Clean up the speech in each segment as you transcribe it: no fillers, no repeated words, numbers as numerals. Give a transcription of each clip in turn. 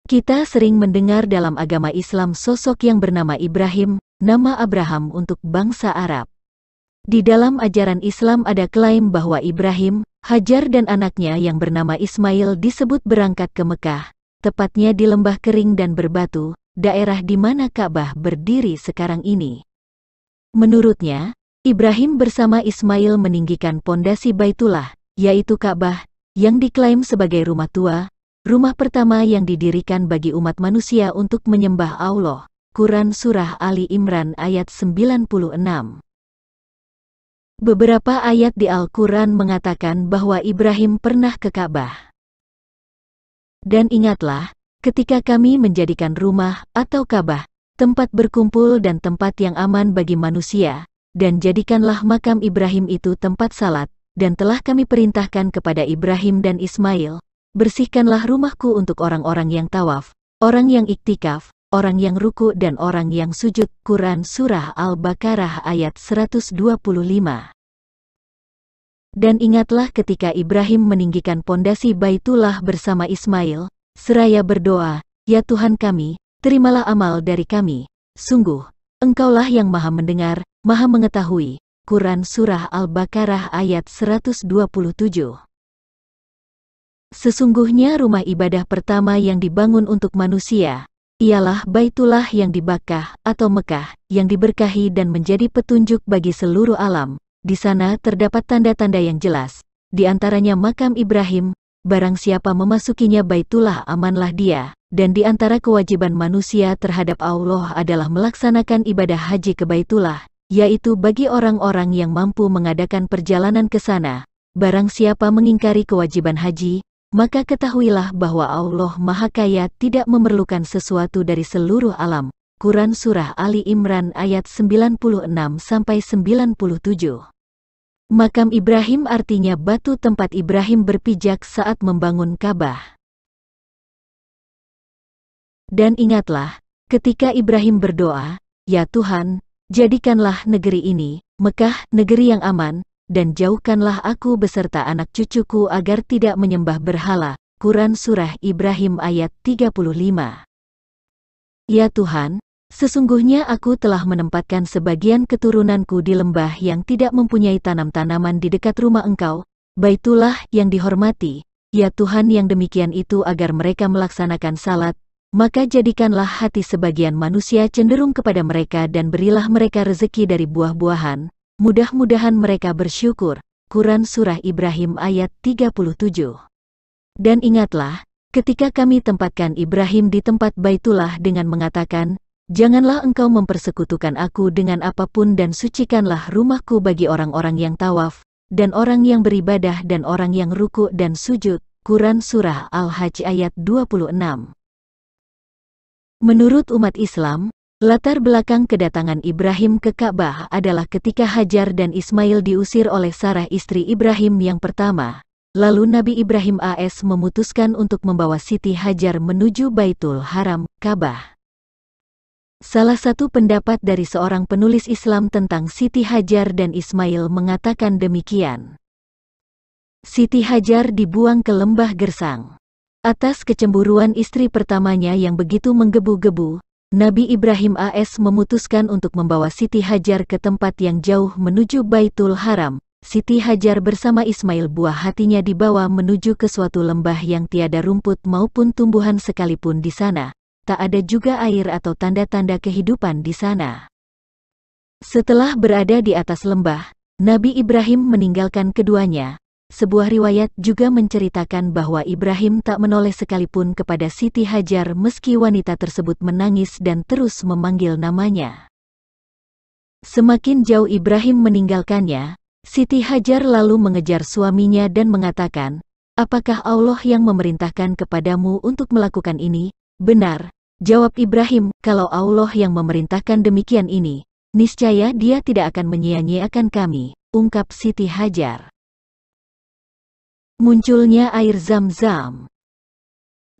Kita sering mendengar dalam agama Islam sosok yang bernama Ibrahim, nama Abraham untuk bangsa Arab. Di dalam ajaran Islam ada klaim bahwa Ibrahim, Hajar dan anaknya yang bernama Ismail disebut berangkat ke Mekah, tepatnya di lembah kering dan berbatu, daerah di mana Ka'bah berdiri sekarang ini. Menurutnya, Ibrahim bersama Ismail meninggikan pondasi Baitullah, yaitu Ka'bah, yang diklaim sebagai rumah tua, rumah pertama yang didirikan bagi umat manusia untuk menyembah Allah. Quran Surah Ali Imran ayat 96. Beberapa ayat di Al-Quran mengatakan bahwa Ibrahim pernah ke Ka'bah. Dan ingatlah, ketika kami menjadikan rumah atau Ka'bah, tempat berkumpul dan tempat yang aman bagi manusia, dan jadikanlah makam Ibrahim itu tempat salat, dan telah kami perintahkan kepada Ibrahim dan Ismail, bersihkanlah rumahku untuk orang-orang yang tawaf, orang yang iktikaf, orang yang ruku dan orang yang sujud. Quran Surah Al-Baqarah ayat 125. Dan ingatlah ketika Ibrahim meninggikan pondasi Baitullah bersama Ismail, seraya berdoa, "Ya Tuhan kami, terimalah amal dari kami. Sungguh, Engkaulah yang Maha Mendengar, Maha Mengetahui." Quran Surah Al-Baqarah ayat 127. Sesungguhnya rumah ibadah pertama yang dibangun untuk manusia, ialah Baitullah yang di Bakkah atau Mekah, yang diberkahi dan menjadi petunjuk bagi seluruh alam. Di sana terdapat tanda-tanda yang jelas, di antaranya makam Ibrahim. Barang siapa memasukinya Baitullah amanlah dia, dan di antara kewajiban manusia terhadap Allah adalah melaksanakan ibadah haji ke Baitullah, yaitu bagi orang-orang yang mampu mengadakan perjalanan ke sana. Barang siapa mengingkari kewajiban haji, maka ketahuilah bahwa Allah Maha Kaya tidak memerlukan sesuatu dari seluruh alam. Quran Surah Ali Imran ayat 96-97. Makam Ibrahim artinya batu tempat Ibrahim berpijak saat membangun Ka'bah. Dan ingatlah, ketika Ibrahim berdoa, "Ya Tuhan, jadikanlah negeri ini, Mekah, negeri yang aman, dan jauhkanlah aku beserta anak cucuku agar tidak menyembah berhala." Quran Surah Ibrahim ayat 35. Ya Tuhan, sesungguhnya aku telah menempatkan sebagian keturunanku di lembah yang tidak mempunyai tanam-tanaman di dekat rumah Engkau, Baitullah yang dihormati. Ya Tuhan, yang demikian itu agar mereka melaksanakan salat, maka jadikanlah hati sebagian manusia cenderung kepada mereka dan berilah mereka rezeki dari buah-buahan. Mudah-mudahan mereka bersyukur. Quran Surah Ibrahim ayat 37. Dan ingatlah, ketika kami tempatkan Ibrahim di tempat Baitullah dengan mengatakan, "Janganlah engkau mempersekutukan aku dengan apapun dan sucikanlah rumahku bagi orang-orang yang tawaf, dan orang yang beribadah dan orang yang ruku dan sujud." Quran Surah Al-Hajj ayat 26. Menurut umat Islam, latar belakang kedatangan Ibrahim ke Ka'bah adalah ketika Hajar dan Ismail diusir oleh Sarah istri Ibrahim yang pertama. Lalu Nabi Ibrahim AS memutuskan untuk membawa Siti Hajar menuju Baitul Haram, Ka'bah. Salah satu pendapat dari seorang penulis Islam tentang Siti Hajar dan Ismail mengatakan demikian. Siti Hajar dibuang ke lembah gersang. Atas kecemburuan istri pertamanya yang begitu menggebu-gebu, Nabi Ibrahim AS memutuskan untuk membawa Siti Hajar ke tempat yang jauh menuju Baitul Haram. Siti Hajar bersama Ismail buah hatinya dibawa menuju ke suatu lembah yang tiada rumput maupun tumbuhan sekalipun di sana. Tak ada juga air atau tanda-tanda kehidupan di sana. Setelah berada di atas lembah, Nabi Ibrahim meninggalkan keduanya. Sebuah riwayat juga menceritakan bahwa Ibrahim tak menoleh sekalipun kepada Siti Hajar meski wanita tersebut menangis dan terus memanggil namanya. Semakin jauh Ibrahim meninggalkannya, Siti Hajar lalu mengejar suaminya dan mengatakan, "Apakah Allah yang memerintahkan kepadamu untuk melakukan ini?" "Benar," jawab Ibrahim, "kalau Allah yang memerintahkan demikian ini, niscaya Dia tidak akan menyia-nyiakan kami," ungkap Siti Hajar. Munculnya air Zam-Zam.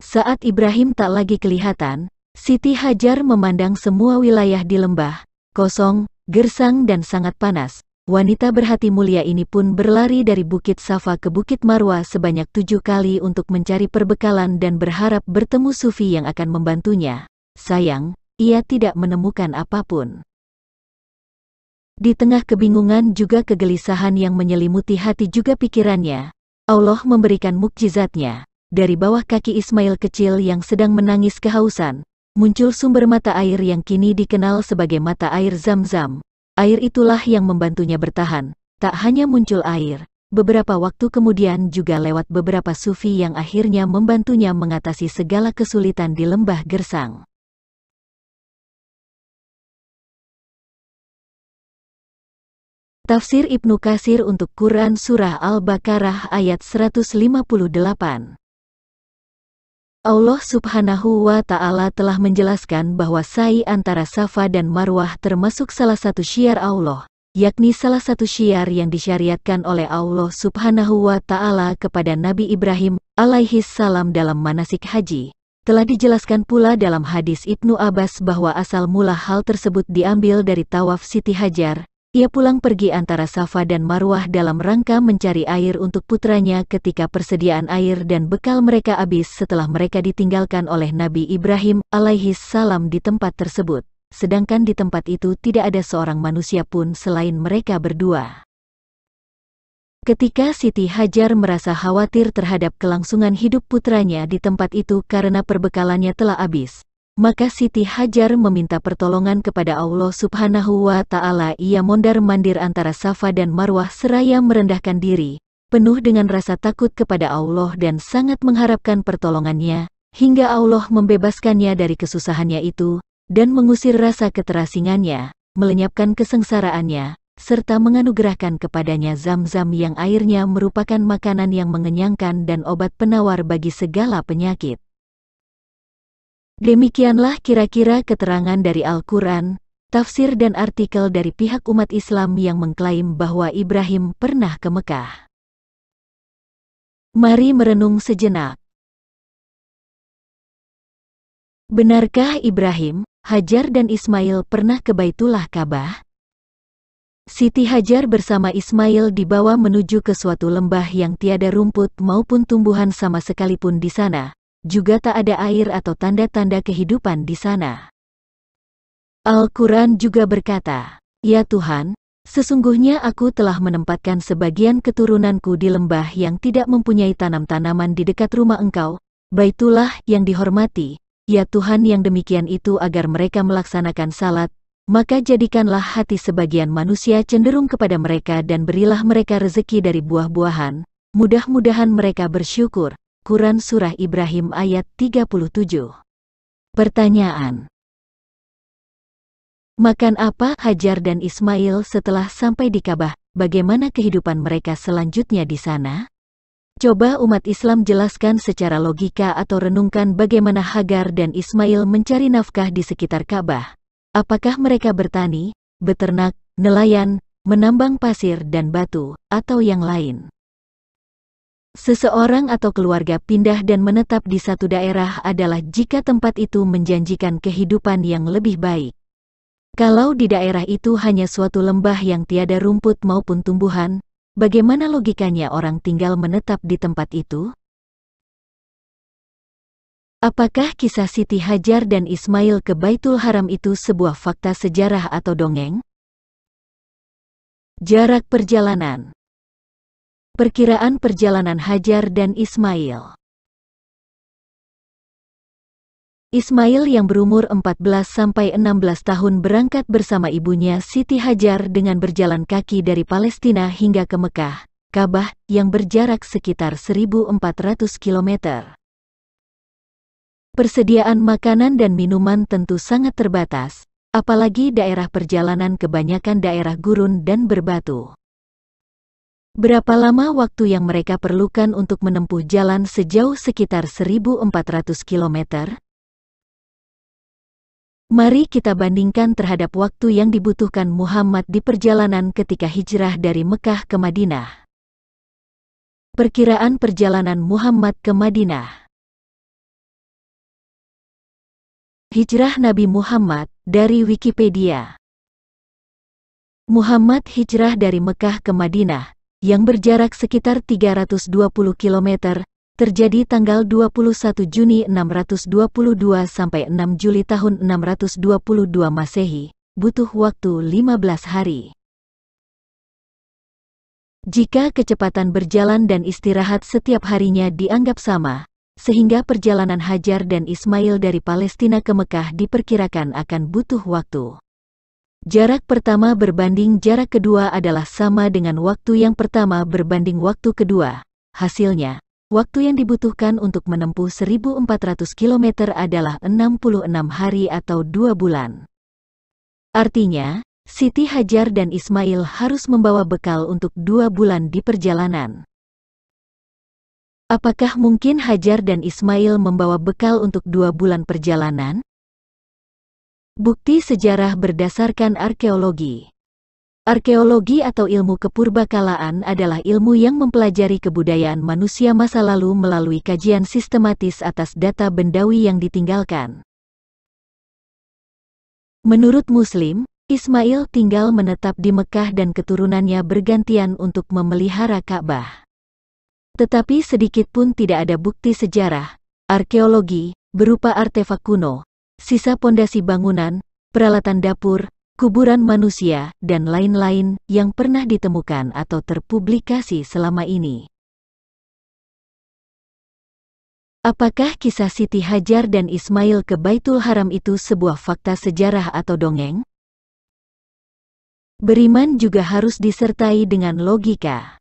Saat Ibrahim tak lagi kelihatan, Siti Hajar memandang semua wilayah di lembah, kosong, gersang dan sangat panas. wanita berhati mulia ini pun berlari dari Bukit Safa ke Bukit Marwa sebanyak 7 kali untuk mencari perbekalan dan berharap bertemu Sufi yang akan membantunya. Sayang, ia tidak menemukan apapun. Di tengah kebingungan juga kegelisahan yang menyelimuti hati juga pikirannya, Allah memberikan mukjizatnya. Dari bawah kaki Ismail kecil yang sedang menangis kehausan, muncul sumber mata air yang kini dikenal sebagai mata air Zam-Zam. Air itulah yang membantunya bertahan. Tak hanya muncul air, beberapa waktu kemudian juga lewat beberapa sufi yang akhirnya membantunya mengatasi segala kesulitan di lembah gersang. Tafsir Ibnu Katsir untuk Quran Surah Al-Baqarah ayat 158. Allah Subhanahu wa Ta'ala telah menjelaskan bahwa sa'i antara Safa dan Marwah termasuk salah satu syiar Allah, yakni salah satu syiar yang disyariatkan oleh Allah Subhanahu wa Ta'ala kepada Nabi Ibrahim alaihis salam dalam manasik haji. Telah dijelaskan pula dalam hadis Ibnu Abbas bahwa asal mula hal tersebut diambil dari tawaf Siti Hajar. Ia pulang pergi antara Safa dan Marwah dalam rangka mencari air untuk putranya ketika persediaan air dan bekal mereka habis setelah mereka ditinggalkan oleh Nabi Ibrahim alaihis salam di tempat tersebut. Sedangkan di tempat itu tidak ada seorang manusia pun selain mereka berdua. Ketika Siti Hajar merasa khawatir terhadap kelangsungan hidup putranya di tempat itu karena perbekalannya telah habis, maka Siti Hajar meminta pertolongan kepada Allah Subhanahu wa Ta'ala. Ia mondar-mandir antara Safa dan Marwah seraya merendahkan diri, penuh dengan rasa takut kepada Allah dan sangat mengharapkan pertolongannya, hingga Allah membebaskannya dari kesusahannya itu, dan mengusir rasa keterasingannya, melenyapkan kesengsaraannya, serta menganugerahkan kepadanya Zam-Zam yang airnya merupakan makanan yang mengenyangkan dan obat penawar bagi segala penyakit. Demikianlah kira-kira keterangan dari Al-Quran, tafsir dan artikel dari pihak umat Islam yang mengklaim bahwa Ibrahim pernah ke Mekah. Mari merenung sejenak. Benarkah Ibrahim, Hajar dan Ismail pernah ke Baitullah Ka'bah? Siti Hajar bersama Ismail dibawa menuju ke suatu lembah yang tiada rumput maupun tumbuhan sama sekalipun di sana. Juga tak ada air atau tanda-tanda kehidupan di sana. Al-Quran juga berkata, "Ya Tuhan, sesungguhnya aku telah menempatkan sebagian keturunanku di lembah yang tidak mempunyai tanam-tanaman di dekat rumah Engkau, Baitullah yang dihormati. Ya Tuhan, yang demikian itu agar mereka melaksanakan salat, maka jadikanlah hati sebagian manusia cenderung kepada mereka dan berilah mereka rezeki dari buah-buahan, mudah-mudahan mereka bersyukur." Quran Surah Ibrahim ayat 37. Pertanyaan: makan apa Hajar dan Ismail setelah sampai di Ka'bah? Bagaimana kehidupan mereka selanjutnya di sana? Coba umat Islam jelaskan secara logika atau renungkan bagaimana Hajar dan Ismail mencari nafkah di sekitar Ka'bah. Apakah mereka bertani, beternak, nelayan, menambang pasir dan batu, atau yang lain? Seseorang atau keluarga pindah dan menetap di satu daerah adalah jika tempat itu menjanjikan kehidupan yang lebih baik. Kalau di daerah itu hanya suatu lembah yang tiada rumput maupun tumbuhan, bagaimana logikanya orang tinggal menetap di tempat itu? Apakah kisah Siti Hajar dan Ismail ke Baitul Haram itu sebuah fakta sejarah atau dongeng? Jarak perjalanan. Perkiraan perjalanan Hajar dan Ismail. Ismail yang berumur 14-16 tahun berangkat bersama ibunya Siti Hajar dengan berjalan kaki dari Palestina hingga ke Mekah, Ka'bah, yang berjarak sekitar 1.400 km. Persediaan makanan dan minuman tentu sangat terbatas, apalagi daerah perjalanan kebanyakan daerah gurun dan berbatu. Berapa lama waktu yang mereka perlukan untuk menempuh jalan sejauh sekitar 1.400 km? Mari kita bandingkan terhadap waktu yang dibutuhkan Muhammad di perjalanan ketika hijrah dari Mekah ke Madinah. Perkiraan perjalanan Muhammad ke Madinah. Hijrah Nabi Muhammad dari Wikipedia. Muhammad hijrah dari Mekah ke Madinah, yang berjarak sekitar 320 km, terjadi tanggal 21 Juni 622 sampai 6 Juli tahun 622 Masehi, butuh waktu 15 hari. Jika kecepatan berjalan dan istirahat setiap harinya dianggap sama, sehingga perjalanan Hajar dan Ismail dari Palestina ke Mekah diperkirakan akan butuh waktu. Jarak pertama berbanding jarak kedua adalah sama dengan waktu yang pertama berbanding waktu kedua. Hasilnya, waktu yang dibutuhkan untuk menempuh 1.400 km adalah 66 hari atau 2 bulan. Artinya, Siti Hajar dan Ismail harus membawa bekal untuk 2 bulan di perjalanan. Apakah mungkin Hajar dan Ismail membawa bekal untuk 2 bulan perjalanan? Bukti sejarah berdasarkan arkeologi. Arkeologi atau ilmu kepurbakalaan adalah ilmu yang mempelajari kebudayaan manusia masa lalu melalui kajian sistematis atas data bendawi yang ditinggalkan. Menurut Muslim, Ismail tinggal menetap di Mekah dan keturunannya bergantian untuk memelihara Ka'bah. Tetapi sedikit pun tidak ada bukti sejarah, arkeologi, berupa artefak kuno, sisa pondasi bangunan, peralatan dapur, kuburan manusia, dan lain-lain yang pernah ditemukan atau terpublikasi selama ini. Apakah kisah Siti Hajar dan Ismail ke Baitul Haram itu sebuah fakta sejarah atau dongeng? Beriman juga harus disertai dengan logika.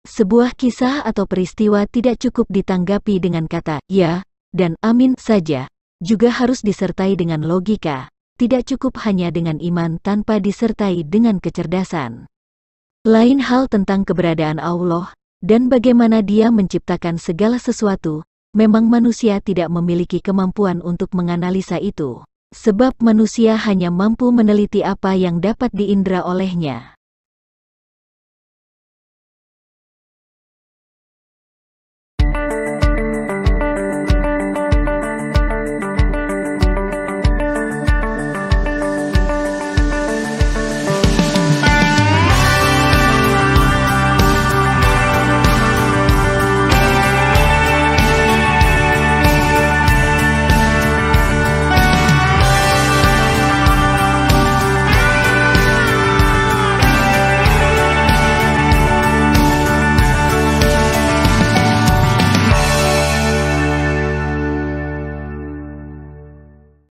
Sebuah kisah atau peristiwa tidak cukup ditanggapi dengan kata "ya" dan "amin" saja, juga harus disertai dengan logika, tidak cukup hanya dengan iman tanpa disertai dengan kecerdasan. Lain hal tentang keberadaan Allah, dan bagaimana Dia menciptakan segala sesuatu, memang manusia tidak memiliki kemampuan untuk menganalisa itu, sebab manusia hanya mampu meneliti apa yang dapat diindra olehnya.